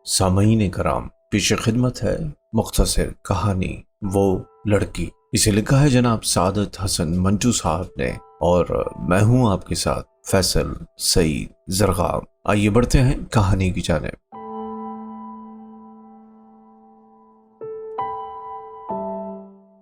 सामईन कराम, पेश खिदमत है मुख्तसर कहानी वो लड़की। इसे लिखा है जनाब सादत हसन मंटू साहब ने और मैं हूं आपके साथ फैसल सईद जरगाम। आइए बढ़ते हैं कहानी की जानिब।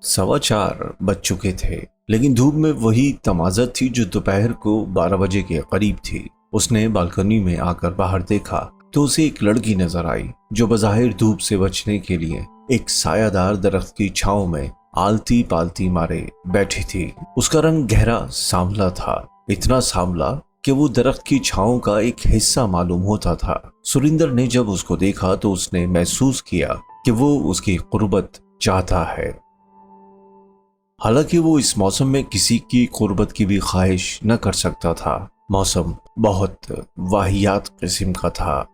सवा चार बज चुके थे, लेकिन धूप में वही तमाज़त थी जो दोपहर को 12 बजे के करीब थी। उसने बालकनी में आकर बाहर देखा तो उसे एक लड़की नजर आई जो बज़ाहिर धूप से बचने के लिए एक सायादार दरख्त की छांव में आलती पालती मारे बैठी थी। उसका रंग गहरा सांवला था, इतना सांवला कि वो दरख्त की छांव का एक हिस्सा मालूम होता था। सुरिंदर ने जब उसको देखा तो उसने महसूस किया कि वो उसकी कुर्बत चाहता है। हालांकि वो इस मौसम में किसी की कुर्बत की भी ख्वाहिश न कर सकता था। मौसम बहुत वाहियात किस्म का था।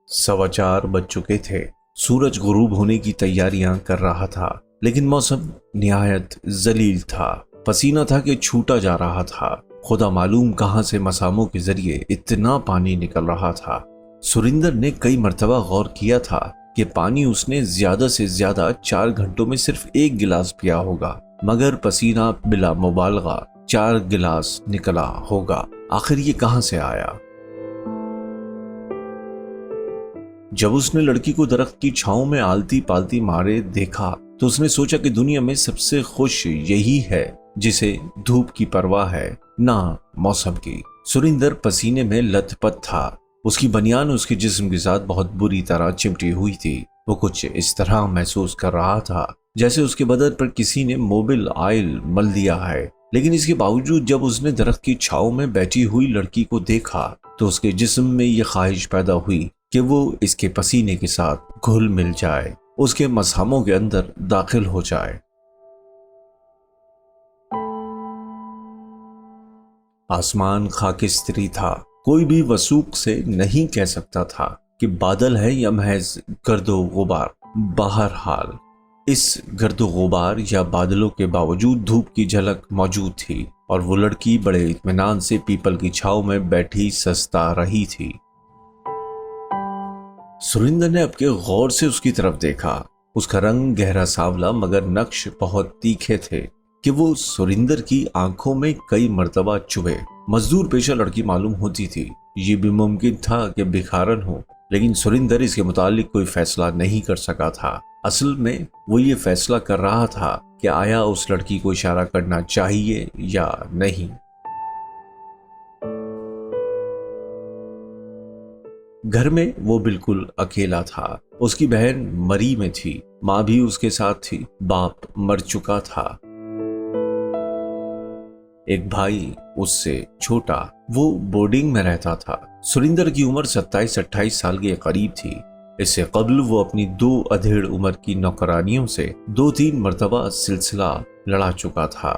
4:15 बज चुके थे। सूरज गुरूब होने की तैयारियां कर रहा था, लेकिन मौसम निहायत जलील था। पसीना था कि छूटा जा रहा था। खुदा मालूम कहां से मसामों के जरिए इतना पानी निकल रहा था। सुरिंदर ने कई मर्तबा गौर किया था कि पानी उसने ज्यादा से ज्यादा 4 घंटों में सिर्फ 1 गिलास पिया होगा, मगर पसीना बिला मुबालगा 4 गिलास निकला होगा। आखिर ये कहां से आया? जब उसने लड़की को दरख्त की छांव में आलती पालती मारे देखा तो उसने सोचा कि दुनिया में सबसे खुश यही है जिसे धूप की परवाह है, ना मौसम की। सुरिंदर पसीने में लथपथ था। उसकी बनियान उसके जिस्म के साथ बहुत बुरी तरह चिमटी हुई थी। वो कुछ इस तरह महसूस कर रहा था जैसे उसके बदन पर किसी ने मोबिल ऑयल मल दिया है। लेकिन इसके बावजूद जब उसने दरख्त की छांव में बैठी हुई लड़की को देखा तो उसके जिस्म में ये ख्वाहिश पैदा हुई कि वो इसके पसीने के साथ घुल मिल जाए, उसके मसहमों के अंदर दाखिल हो जाए। आसमान खाकिस्तरी था। कोई भी वसूख से नहीं कह सकता था कि बादल है या महज गर्दो गुबार। बहरहाल इस गर्दो गुबार या बादलों के बावजूद धूप की झलक मौजूद थी और वो लड़की बड़े इत्मीनान से पीपल की छांव में बैठी सस्ता रही थी। सुरिंदर ने अपने गौर से उसकी तरफ देखा। उसका रंग गहरा सांवला मगर नक्श बहुत तीखे थे कि वो सुरिंदर की आंखों में कई मर्तबा चुभे। मजदूर पेशा लड़की मालूम होती थी। ये भी मुमकिन था कि भिखारन हो, लेकिन सुरिंदर इसके मुतालिक कोई फैसला नहीं कर सका था। असल में वो ये फैसला कर रहा था कि आया उस लड़की को इशारा करना चाहिए या नहीं। घर में वो बिल्कुल अकेला था। उसकी बहन मरी में थी, माँ भी उसके साथ थी, बाप मर चुका था। एक भाई उससे छोटा, वो बोर्डिंग में रहता था। सुरिंदर की उम्र 27-28 साल के करीब थी। इससे कबल वो अपनी 2 अधेड़ उम्र की नौकरानियों से 2-3 मर्तबा सिलसिला लड़ा चुका था।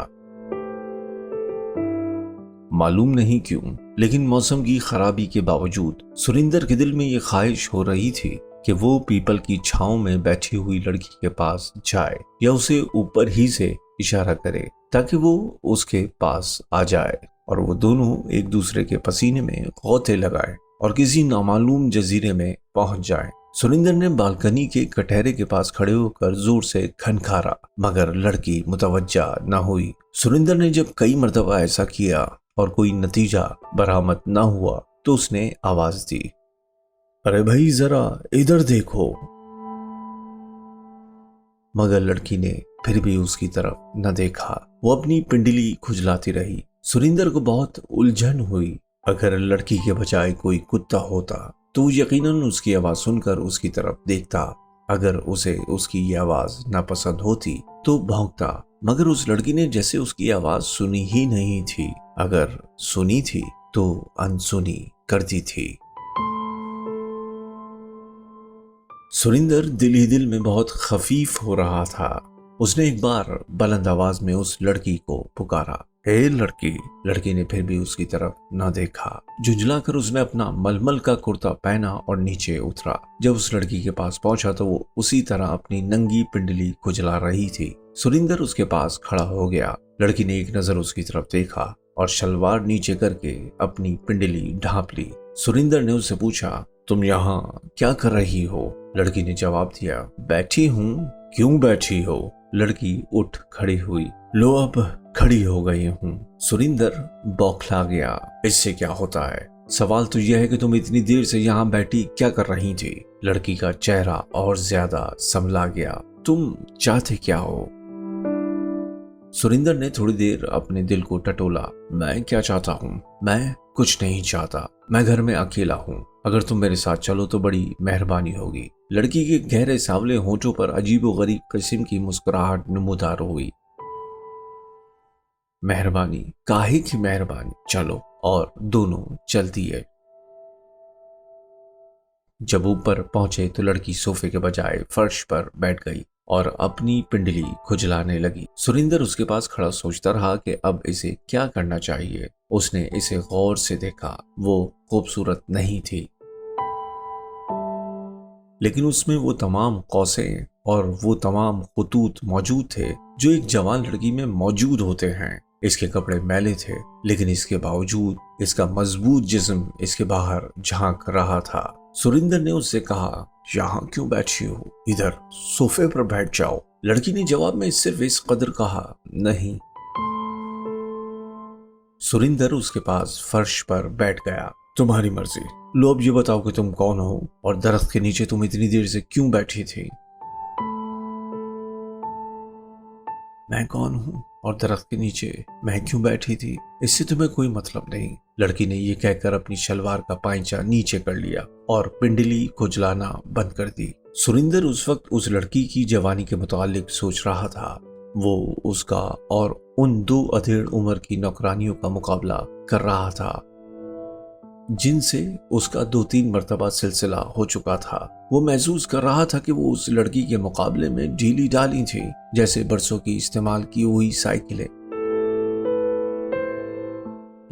मालूम नहीं क्यों, लेकिन मौसम की खराबी के बावजूद सुरिंदर के दिल में ये ख्वाहिश हो रही थी कि वो पीपल की छांव में बैठी हुई लड़की के पास जाए या उसे ऊपर ही से इशारा करे ताकि वो उसके पास आ जाए और वो दोनों एक दूसरे के पसीने में गौते लगाए और किसी नामालूम जजीरे में पहुंच जाए। सुरिंदर ने बालकनी के कटहरे के पास खड़े होकर जोर से खनखारा, मगर लड़की मुतवज्जा न हुई। सुरिंदर ने जब कई मर्तबा ऐसा किया और कोई नतीजा बरामद न हुआ तो उसने आवाज दी, अरे भाई जरा इधर देखो। मगर लड़की ने फिर भी उसकी तरफ न देखा। वो अपनी पिंडली खुजलाती रही। सुरिंदर को बहुत उलझन हुई। अगर लड़की के बजाय कोई कुत्ता होता तो यकीनन उसकी आवाज सुनकर उसकी तरफ देखता। अगर उसे उसकी ये आवाज नापसंद होती तो भौंकता, मगर उस लड़की ने जैसे उसकी आवाज सुनी ही नहीं थी। अगर सुनी थी तो अनसुनी कर दी थी। सुरिंदर दिल ही दिल में बहुत खफीफ हो रहा था। उसने एक बार बुलंद आवाज में उस लड़की को पुकारा, हे लड़की। लड़की ने फिर भी उसकी तरफ न देखा। झुंझलाकर उसने अपना मलमल का कुर्ता पहना और नीचे उतरा। जब उस लड़की के पास पहुंचा तो वो उसी तरह अपनी नंगी पिंडली खुजला रही थी। सुरिंदर उसके पास खड़ा हो गया। लड़की ने एक नजर उसकी तरफ देखा और शलवार नीचे करके अपनी पिंडली ढांप ली। सुरिंदर ने उससे पूछा, तुम यहाँ क्या कर रही हो? लड़की ने जवाब दिया, बैठी हूँ। क्यों बैठी हो? लड़की उठ खड़ी हुई। लो अब खड़ी हो गई हूँ। सुरिंदर बौखला गया। इससे क्या होता है? सवाल तो यह है कि तुम इतनी देर से यहाँ बैठी क्या कर रही थी? लड़की का चेहरा और ज्यादा संभला गया। तुम चाहते क्या हो? सुरिंदर ने थोड़ी देर अपने दिल को टटोला। मैं क्या चाहता हूँ? मैं कुछ नहीं चाहता। मैं घर में अकेला हूँ। अगर तुम मेरे साथ चलो तो बड़ी मेहरबानी होगी। लड़की के गहरे सांवले होंठों पर अजीबोगरीब किस्म की मुस्कुराहट नमूदार हुई। मेहरबानी? काहे की मेहरबानी? चलो। और दोनों चल दिए। जब ऊपर पहुंचे तो लड़की सोफे के बजाय फर्श पर बैठ गई और अपनी पिंडली खुजलाने लगी। सुरिंदर उसके पास खड़ा सोचता रहा कि अब इसे क्या करना चाहिए। उसने इसे गौर से देखा। वो खूबसूरत नहीं थी, लेकिन उसमें वो तमाम कौसें और वो तमाम खुतूत मौजूद थे जो एक जवान लड़की में मौजूद होते हैं। इसके कपड़े मैले थे, लेकिन इसके बावजूद इसका मजबूत जिस्म इसके बाहर झांक रहा था। सुरिंदर ने उससे कहा, यहाँ क्यों बैठी हो? इधर सोफे पर बैठ जाओ। लड़की ने जवाब में सिर्फ इस कदर कहा, नहीं। सुरिंदर उसके पास फर्श पर बैठ गया। तुम्हारी मर्जी। लो अब ये बताओ कि तुम कौन हो और दरख्त के नीचे तुम इतनी देर से क्यों बैठी थी? मैं कौन हूँ और दरख्त के नीचे मैं क्यों बैठी थी, इससे तुम्हें कोई मतलब नहीं। लड़की ने यह कहकर अपनी शलवार का पाइचा नीचे कर लिया और पिंडली खुजलाना बंद कर दी। सुरिंदर उस वक्त उस लड़की की जवानी के मुतालिक सोच रहा था। वो उसका और उन दो अधेड़ उम्र की नौकरानियों का मुकाबला कर रहा था जिनसे उसका 2-3 मर्तबा सिलसिला हो चुका था। वो महसूस कर रहा था कि वो उस लड़की के मुकाबले में ढीली ढाली थी, जैसे बरसों की इस्तेमाल की हुई साइकिलें।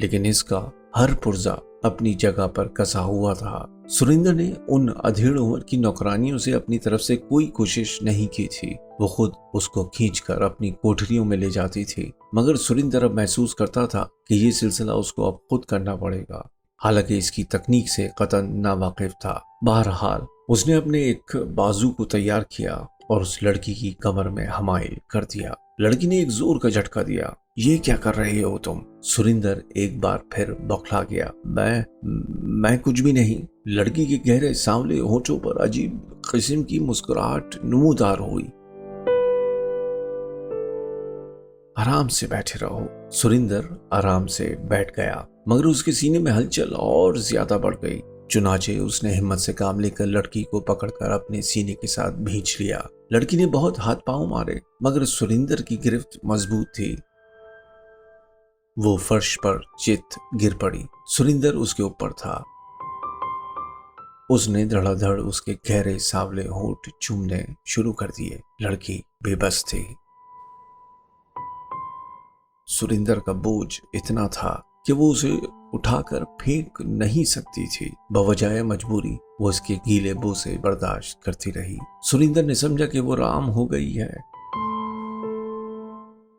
लेकिन इसका हर पुर्जा अपनी जगह पर कसा हुआ था। सुरिंदर ने उन अधेड़ उम्र की नौकरानियों से अपनी तरफ से कोई कोशिश नहीं की थी। वो खुद उसको खींचकर अपनी कोठरियों में ले जाती थी, मगर सुरिंदर अब महसूस करता था कि ये सिलसिला उसको अब खुद करना पड़ेगा। हालांकि इसकी तकनीक से कतन नावाकिफ था। बहरहाल उसने अपने एक बाजू को तैयार किया और उस लड़की की कमर में हमाइल कर दिया। लड़की ने एक जोर का झटका दिया। ये क्या कर रहे हो तुम? सुरिंदर एक बार फिर बौखला गया। मैं कुछ भी नहीं। लड़की के गहरे सांवले होठों पर अजीब किस्म की मुस्कुराहट नमूदार हुई। आराम से बैठे रहो। सुरिंदर आराम से बैठ गया, मगर उसके सीने में हलचल और ज्यादा बढ़ गई। चुनाचे उसने हिम्मत से काम लेकर लड़की को पकड़कर अपने सीने के साथ भींच लिया। लड़की ने बहुत हाथ पांव मारे, मगर सुरिंदर की गिरफ्त मजबूत थी। वो फर्श पर चित गिर पड़ी। सुरिंदर उसके ऊपर था। उसने धड़ाधड़ उसके गहरे सांवले होंठ चूमने शुरू कर दिए। लड़की बेबस थी। सुरिंदर का बोझ इतना था कि वो उसे उठाकर फेंक नहीं सकती थी। बवजाय मजबूरी वो उसके गीले बोसे बर्दाश्त करती रही। सुरिंदर ने समझा कि वो राम हो गई है।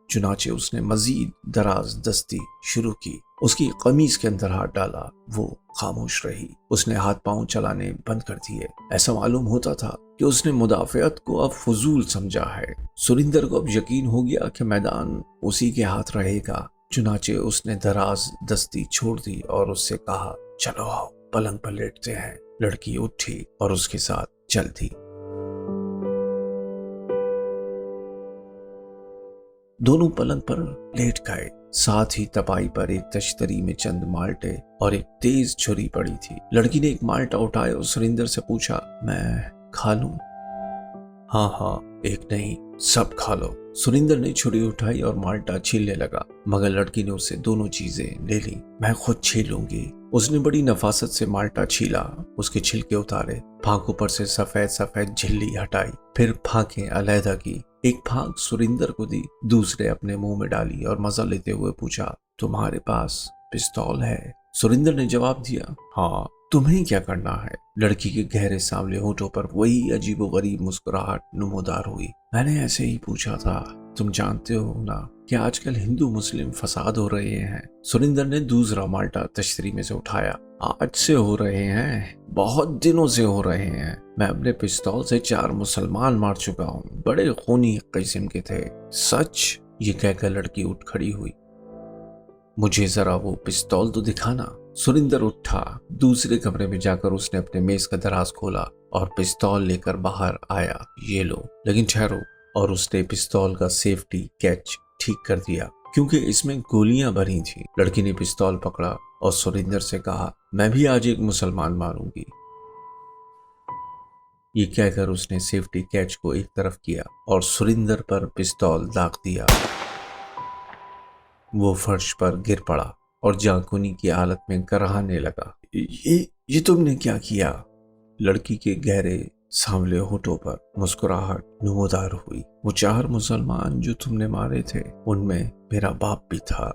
चुनाचे उसने मजीद दराज दस्ती शुरू की। उसकी कमीज के अंदर हाथ डाला। वो खामोश रही। उसने हाथ पांव चलाने बंद कर दिए। ऐसा मालूम होता था कि उसने मुदाफियत को अब फजूल समझा है। सुरिंदर को अब यकीन हो गया कि मैदान उसी के हाथ रहेगा। चुनाचे उसने दराज दस्ती छोड़ दी और उससे कहा, चलो आओ पलंग पर लेटते हैं। लड़की उठी और उसके साथ चल दी। दोनों पलंग पर लेट गए। साथ ही तपाई पर एक तश्तरी में चंद माल्टे और एक तेज छुरी पड़ी थी। लड़की ने एक माल्टा उठाया और सुरिंदर से पूछा, मैं खा लूं? हाँ हाँ, एक नहीं, सब खा लो। सुरिंदर ने छुरी उठाई और माल्टा छीलने लगा, मगर लड़की ने उससे दोनों चीजें ले ली। मैं खुद छीलूंगी। उसने बड़ी नफासत से माल्टा छीला, उसके छिलके उतारे, फांकों पर से सफेद सफेद झिल्ली हटाई, फिर फांकें अलहदा की। एक फांक सुरिंदर को दी, दूसरे अपने मुंह में डाली और मजा लेते हुए पूछा, तुम्हारे पास पिस्तौल है? सुरिंदर ने जवाब दिया, हाँ, तुम्हें क्या करना है? लड़की के गहरे सांवले होठों पर वही अजीबोगरीब मुस्कुराहट नुमोदार हुई। मैंने ऐसे ही पूछा था। तुम जानते हो ना कि आजकल हिंदू मुस्लिम फसाद हो रहे हैं। सुरिंदर ने दूसरा माल्टा तश्तरी में से उठाया। आज से हो रहे हैं, बहुत दिनों से हो रहे हैं। मैं अपने पिस्तौल से 4 मुसलमान मार चुका हूँ, बड़े खूनी किस्म के थे। सच? ये कहकर लड़की उठ खड़ी हुई। मुझे जरा वो पिस्तौल तो दिखाना। सुरिंदर उठा। दूसरे कमरे में जाकर उसने अपने मेज का दराज खोला और पिस्तौल लेकर बाहर आया। ये लो। लेकिन ठहरो। और उसने पिस्तौल का सेफ्टी कैच ठीक कर दिया क्योंकि इसमें गोलियां भरी थी। लड़की ने पिस्तौल पकड़ा और सुरिंदर से कहा, मैं भी आज एक मुसलमान मारूंगी। ये कहकर उसने सेफ्टी कैच को एक तरफ किया और सुरिंदर पर पिस्तौल दाग दिया। वो फर्श पर गिर पड़ा और जाकुनी की हालत में कराहने लगा। ये तुमने क्या किया? लड़की के गहरे सांवले होठों पर मुस्कुराहट नुमोदार हुई। वो 4 मुसलमान जो तुमने मारे थे, उनमें मेरा बाप भी था।